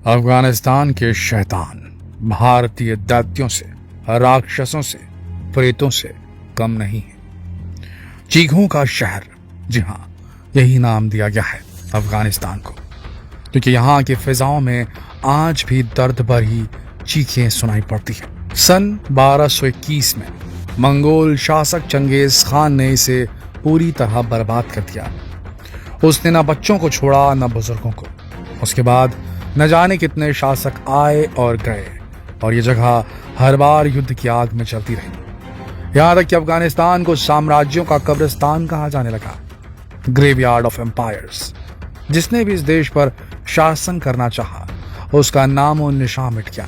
अफगानिस्तान के शैतान भारतीय दैत्यों से, राक्षसों से, प्रेतों से कम नहीं है। चीखों का शहर, जी हां, यही नाम दिया गया है अफगानिस्तान को, क्योंकि यहाँ की फिजाओं में आज भी दर्द भरी चीखें सुनाई पड़ती हैं। सन 1221 में मंगोल शासक चंगेज खान ने इसे पूरी तरह बर्बाद कर दिया। उसने न बच्चों को छोड़ा न बुजुर्गों को। उसके बाद न जाने कितने शासक आए और गए और ये जगह हर बार युद्ध की आग में चलती रही। यहां तक कि अफगानिस्तान को साम्राज्यों का कब्रिस्तान कहा जाने लगा, ग्रेवयार्ड ऑफ एम्पायर्स। जिसने भी इस देश पर शासन करना चाहा, उसका नामो निशान मिट गया।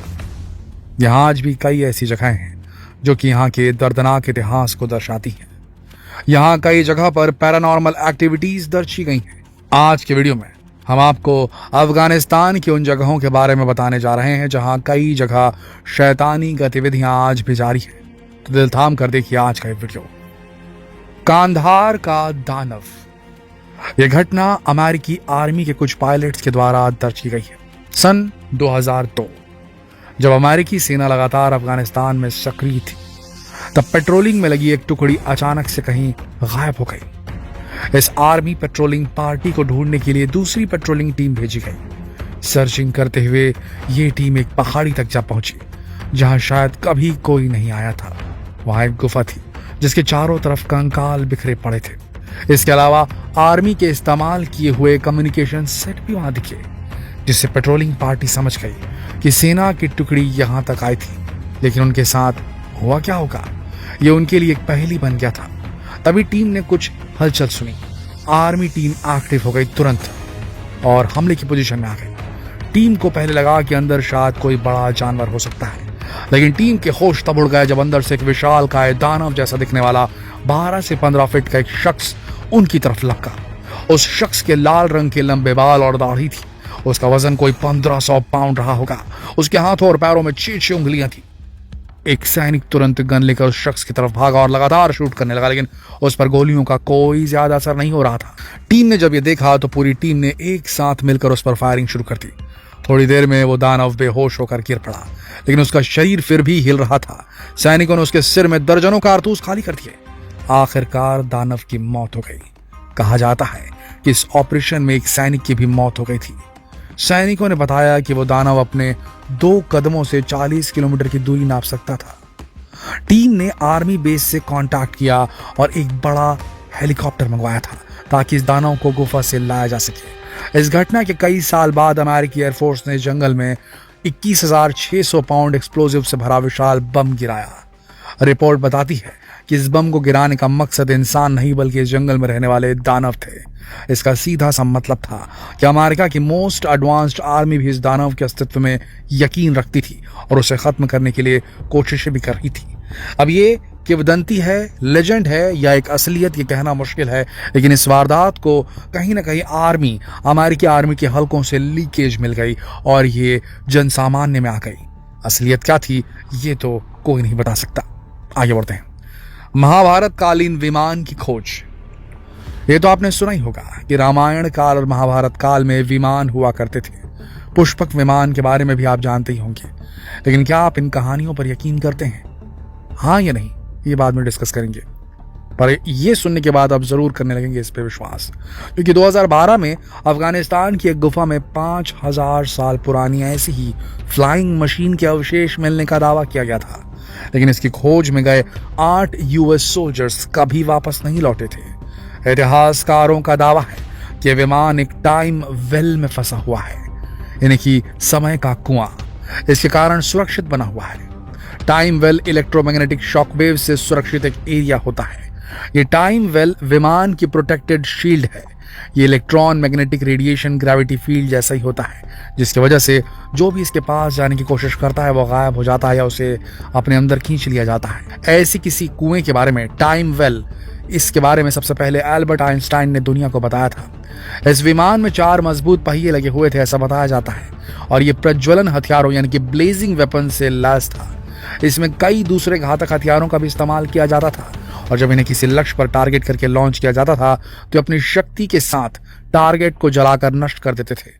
यहां आज भी कई ऐसी जगहें हैं जो कि यहाँ के दर्दनाक इतिहास को दर्शाती हैं। यहाँ कई जगह पर पैरानॉर्मल एक्टिविटीज दर्ज की गई हैं। आज के वीडियो में हम आपको अफगानिस्तान की उन जगहों के बारे में बताने जा रहे हैं जहां कई जगह शैतानी गतिविधियां आज भी जारी हैं। तो दिल थाम कर देखिए आज का ये वीडियो। कांधार का दानव। यह घटना अमेरिकी आर्मी के कुछ पायलट्स के द्वारा दर्ज की गई है। सन 2002 जब अमेरिकी सेना लगातार अफगानिस्तान में सक्रिय थी, तब पेट्रोलिंग में लगी एक टुकड़ी अचानक से कहीं गायब हो गई। इस आर्मी पेट्रोलिंग पार्टी को ढूंढने के लिए दूसरी पेट्रोलिंग टीम भेजी गई। सर्चिंग करते हुए ये टीम एक पहाड़ी तक जा पहुंची जहां शायद कभी कोई नहीं आया था। वहां एक गुफा थी जिसके चारों तरफ कंकाल बिखरे पड़े थे। इसके अलावा आर्मी के इस्तेमाल किए हुए कम्युनिकेशन सेट भी वहां दिखे, जिससे पेट्रोलिंग पार्टी समझ गई कि सेना की टुकड़ी यहां तक आई थी। लेकिन उनके साथ हुआ क्या होगा, ये उनके लिए एक पहेली बन गया था। तभी टीम ने कुछ हलचल सुनी। आर्मी टीम एक्टिव हो गई तुरंत और हमले की पोजीशन में आ गई। टीम को पहले लगा कि अंदर शायद कोई बड़ा जानवर हो सकता है, लेकिन टीम के होश तब उड़ गए जब अंदर से एक विशालकाय दानव जैसा दिखने वाला 12 से 15 फीट का एक शख्स उनकी तरफ लपका। उस शख्स के लाल रंग के लंबे बाल और दाढ़ी थी। उसका वजन कोई 1500 पाउंड रहा होगा। उसके हाथों और पैरों में 6 उंगलियां थी। एक सैनिक तुरंत गन लेकर उस शख्स की तरफ भागा और लगातार शूट करने लगा, लेकिन उस पर गोलियों का कोई ज्यादा असर नहीं हो रहा था। टीम ने जब ये देखा तो पूरी टीम ने एक साथ मिलकर उस पर फायरिंग शुरू कर दी। थोड़ी देर में वो दानव बेहोश होकर गिर पड़ा, लेकिन उसका शरीर फिर भी हिल रहा था। सैनिकों ने उसके सिर में दर्जनों कारतूस खाली कर दिए। आखिरकार दानव की मौत हो गई। कहा जाता है कि इस ऑपरेशन में एक सैनिक की भी मौत हो गई थी। सैनिकों ने बताया कि वो दानव अपने 2 कदमों से 40 किलोमीटर की दूरी नाप सकता था। टीम ने आर्मी बेस से कांटेक्ट किया और एक बड़ा हेलीकॉप्टर मंगवाया था ताकि इस दानव को गुफा से लाया जा सके। इस घटना के कई साल बाद अमेरिकी एयरफोर्स ने जंगल में 21,600 पाउंड एक्सप्लोजिव से भरा विशाल बम गिराया। रिपोर्ट बताती है कि इस बम को गिराने का मकसद इंसान नहीं बल्कि इस जंगल में रहने वाले दानव थे। इसका सीधा सा मतलब था कि अमेरिका की मोस्ट एडवांस्ड आर्मी भी इस दानव के अस्तित्व में यकीन रखती थी और उसे खत्म करने के लिए कोशिशें भी कर रही थी। अब ये किंवदंती है, लेजेंड है या एक असलियत, ये कहना मुश्किल है, लेकिन इस वारदात को कहीं ना कहीं अमेरिकी आर्मी के हल्कों से लीकेज मिल गई और ये जनसामान्य में आ गई। असलियत क्या थी ये तो कोई नहीं बता सकता। आगे बढ़ते हैं। महाभारत कालीन विमान की खोज। ये तो आपने सुना ही होगा कि रामायण काल और महाभारत काल में विमान हुआ करते थे। पुष्पक विमान के बारे में भी आप जानते ही होंगे, लेकिन क्या आप इन कहानियों पर यकीन करते हैं? हाँ या नहीं, ये बाद में डिस्कस करेंगे, पर ये सुनने के बाद आप जरूर करने लगेंगे इस पे विश्वास, क्योंकि 2012 में अफगानिस्तान की एक गुफा में 5000 साल पुरानी ऐसी ही फ्लाइंग मशीन के अवशेष मिलने का दावा किया गया था, लेकिन इसकी खोज में गए 8 यूएस सोल्जर्स कभी वापस नहीं लौटे थे। इतिहासकारों का दावा है कि विमान एक टाइम वेल में फंसा हुआ है, यानी कि समय का कुआं। इसके कारण सुरक्षित बना हुआ है। टाइम वेल इलेक्ट्रोमैग्नेटिक शॉकवेव से सुरक्षित एक एरिया होता है। ये टाइम वेल विमान की प्रोटेक्टेड शील्ड है। ये electron magnetic radiation gravity field जैसा ही होता है, जिसकी वजह से जो भी इसके पास जाने की कोशिश करता है वो गायब हो जाता है या उसे अपने अंदर खींच लिया जाता है। ऐसी किसी कुएं के बारे में, टाइम वेल, इसके बारे में सबसे पहले एल्बर्ट आइंस्टाइन ने दुनिया को बताया था। इस विमान में 4 मजबूत पहिए लगे हुए थे ऐसा बताया जाता है, और ये प्रज्वलन हथियारों यानी कि ब्लेजिंग वेपन से लैस था। इसमें कई दूसरे घातक हथियारों का भी इस्तेमाल किया जाता था और जब इन्हें किसी लक्ष्य पर टारगेट करके लॉन्च किया जाता था तो अपनी शक्ति के साथ टारगेट को जलाकर नष्ट कर देते थे।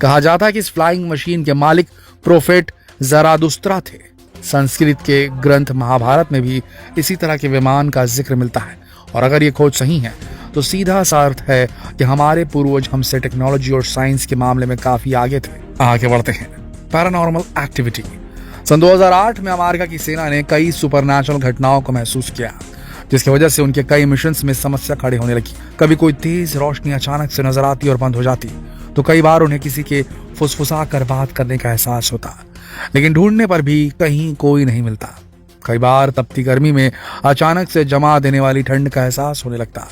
कहा जाता है कि इस फ्लाइंग मशीन के मालिक प्रोफेट ज़रादुस्त्रा थे। संस्कृत के ग्रंथ महाभारत में भी इसी तरह के विमान का जिक्र मिलता है, और अगर ये खोज सही है तो सीधा सा अर्थ है कि हमारे पूर्वज हमसे टेक्नोलॉजी और साइंस के मामले में काफी आगे थे। आगे बढ़ते हैं। Paranormal activity. सन 2008 में अमेरिका की सेना ने कई सुपरनैचुरल घटनाओं को महसूस किया, जिसकी वजह से उनके कई मिशंस में समस्या खड़ी होने लगी। कभी कोई तेज रोशनी अचानक से नजर आती और बंद हो जाती, तो कई बार उन्हें किसी के फुसफुसा कर बात करने का एहसास होता, लेकिन ढूंढने पर भी कहीं कोई नहीं मिलता। कई बार तपती गर्मी में अचानक से जमा देने वाली ठंड का एहसास होने लगता।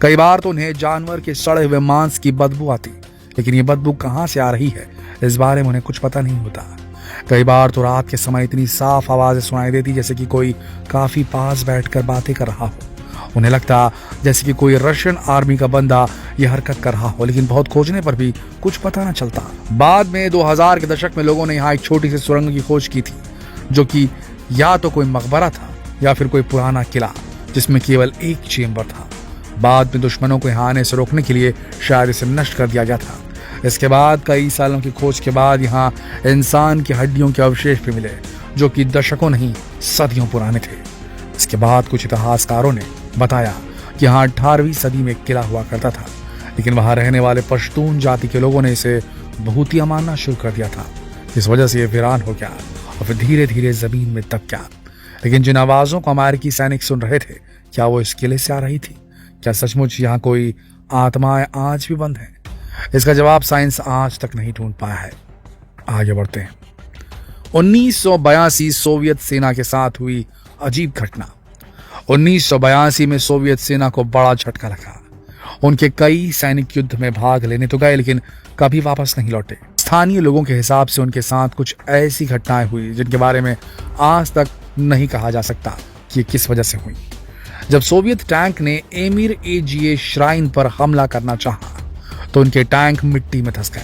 कई बार तो उन्हें जानवर के सड़े हुए मांस की बदबू आती, लेकिन ये बदबू कहाँ से आ रही है इस बारे में उन्हें कुछ पता नहीं होता। कई बार तो रात के समय इतनी साफ आवाजें सुनाई देती जैसे कि कोई काफी पास बैठकर बातें कर रहा हो। उन्हें लगता जैसे कि कोई रशियन आर्मी का बंदा ये हरकत कर रहा हो, लेकिन बहुत खोजने पर भी कुछ पता न चलता। बाद में 2000 के दशक में लोगों ने यहाँ एक छोटी सी सुरंग की खोज की थी, जो कि या तो कोई मकबरा था या फिर कोई पुराना किला जिसमें केवल एक चेंबर था। बाद में दुश्मनों को यहाँ आने से रोकने के लिए शायद इसे नष्ट कर दिया गया था। इसके बाद कई सालों की खोज के बाद यहाँ इंसान की हड्डियों के अवशेष भी मिले, जो कि दशकों नहीं सदियों पुराने थे। इसके बाद कुछ इतिहासकारों ने बताया कि यहाँ 18वीं सदी में एक किला हुआ करता था, लेकिन वहां रहने वाले पश्तून जाति के लोगों ने इसे भूतिया मानना शुरू कर दिया था। इस वजह से ये वीरान हो गया और फिर धीरे धीरे जमीन में दब गया। लेकिन जिन आवाजों को अमेरिकी सैनिक सुन रहे थे, क्या वो इस किले से आ रही थी? क्या सचमुच यहाँ कोई आत्माएं आज भी बंद हैं? इसका जवाब साइंस आज तक नहीं ढूंढ पाया है। आगे बढ़ते हैं। 1982 सोवियत सेना के साथ हुई अजीब घटना। 1982 में सोवियत सेना को बड़ा झटका लगा। उनके कई सैनिक युद्ध में भाग लेने तो गए, लेकिन कभी वापस नहीं लौटे। स्थानीय लोगों के हिसाब से उनके साथ कुछ ऐसी घटनाएं हुई जिनके बारे में आज तक नहीं कहा जा सकता कि किस वजह से हुई। जब सोवियत टैंक ने एमिर एजीए श्राइन पर हमला करना चाहा तो उनके टैंक मिट्टी में धंस गए।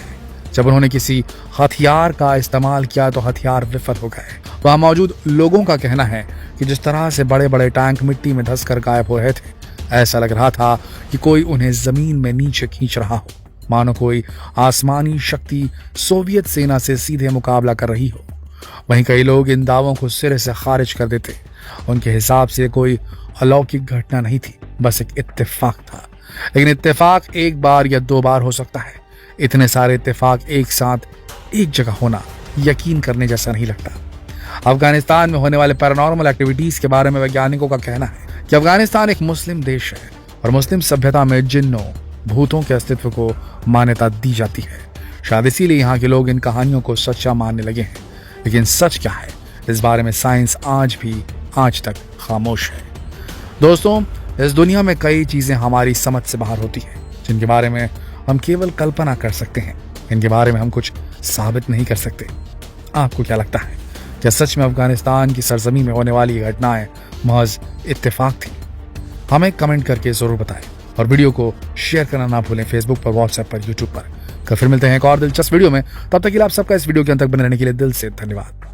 जब उन्होंने किसी हथियार का इस्तेमाल किया तो हथियार विफल हो गए। वहां मौजूद लोगों का कहना है कि जिस तरह से बड़े बड़े टैंक मिट्टी में धंसकर गायब हो रहे थे, ऐसा लग रहा था कि कोई उन्हें जमीन में नीचे खींच रहा हो, मानो कोई आसमानी शक्ति सोवियत सेना से सीधे मुकाबला कर रही हो। वहीं कई लोग इन दावों को सिरे से खारिज कर देते। उनके हिसाब से कोई अलौकिक घटना नहीं थी, बस एक इत्तेफाक था। लेकिन इत्तेफाक एक बार या दो बार हो सकता है। इतने सारे इत्तेफाक एक साथ एक जगह होना यकीन करने जैसा नहीं लगता। अफगानिस्तान में होने वाले पैरानॉर्मल एक्टिविटीज के बारे में वैज्ञानिकों का कहना है कि अफगानिस्तान एक मुस्लिम देश है और मुस्लिम सभ्यता में जिन्नों भूतों के अस्तित्व को मान्यता दी जाती है। शायद इसीलिए यहाँ के लोग इन कहानियों को सच्चा मानने लगे हैं। लेकिन सच क्या है, इस बारे में साइंस आज तक खामोश है। दोस्तों, इस दुनिया में कई चीजें हमारी समझ से बाहर होती हैं, जिनके बारे में हम केवल कल्पना कर सकते हैं। इनके बारे में हम कुछ साबित नहीं कर सकते। आपको क्या लगता है, क्या सच में अफगानिस्तान की सरजमी में होने वाली घटनाएं महज इत्तेफाक थी? हमें कमेंट करके जरूर बताएं और वीडियो को शेयर करना ना भूलें, फेसबुक पर, व्हाट्सएप पर, यूट्यूब पर। कल फिर मिलते हैं एक और दिलचस्प वीडियो में। तब तक के लिए आप सबका इस वीडियो के अंत तक बने रहने के लिए दिल से धन्यवाद।